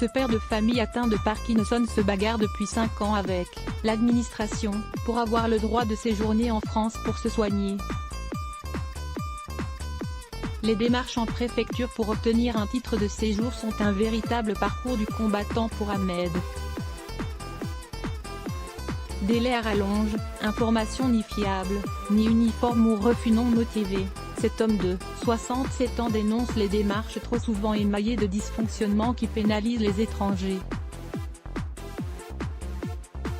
Ce père de famille atteint de Parkinson se bagarre depuis 5 ans avec l'administration pour avoir le droit de séjourner en France pour se soigner. Les démarches en préfecture pour obtenir un titre de séjour sont un véritable parcours du combattant pour Ahmed. Délai à rallonge, information ni fiable, ni uniforme ou refus non motivé. Cet homme de 67 ans dénonce les démarches trop souvent émaillées de dysfonctionnements qui pénalisent les étrangers.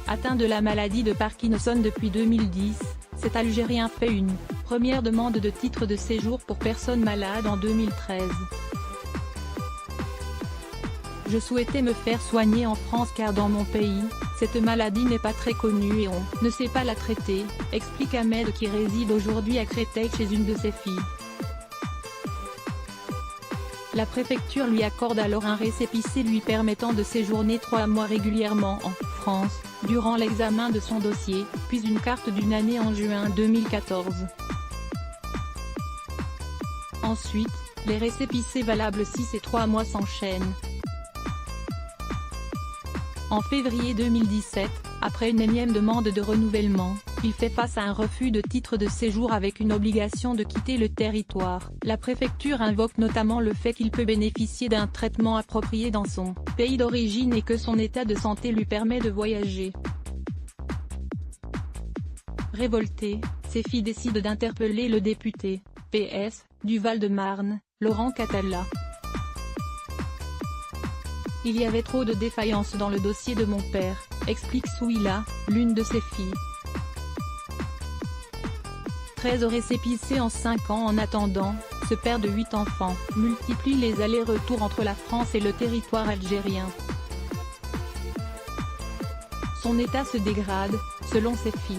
Atteint de la maladie de Parkinson depuis 2010, cet Algérien fait une première demande de titre de séjour pour personnes malades en 2013. Je souhaitais me faire soigner en France car dans mon pays, cette maladie n'est pas très connue et on ne sait pas la traiter, explique Ahmed qui réside aujourd'hui à Créteil chez une de ses filles. La préfecture lui accorde alors un récépissé lui permettant de séjourner 3 mois régulièrement en France, durant l'examen de son dossier, puis une carte d'une année en juin 2014. Ensuite, les récépissés valables 6 et 3 mois s'enchaînent. En février 2017, après une énième demande de renouvellement, il fait face à un refus de titre de séjour avec une obligation de quitter le territoire. La préfecture invoque notamment le fait qu'il peut bénéficier d'un traitement approprié dans son pays d'origine et que son état de santé lui permet de voyager. Révolté, ses filles décident d'interpeller le député PS du Val-de-Marne, Laurent Catala. Il y avait trop de défaillances dans le dossier de mon père, explique Souila, l'une de ses filles. 13 récépissés en 5 ans. En attendant, ce père de 8 enfants multiplie les allers-retours entre la France et le territoire algérien. Son état se dégrade, selon ses filles.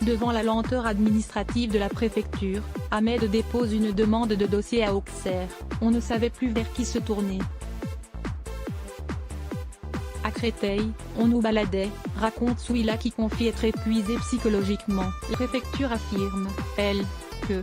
Devant la lenteur administrative de la préfecture, Ahmed dépose une demande de dossier à Auxerre. On ne savait plus vers qui se tourner. À Créteil, on nous baladait, raconte Souila qui confie être épuisée psychologiquement. La préfecture affirme, elle, que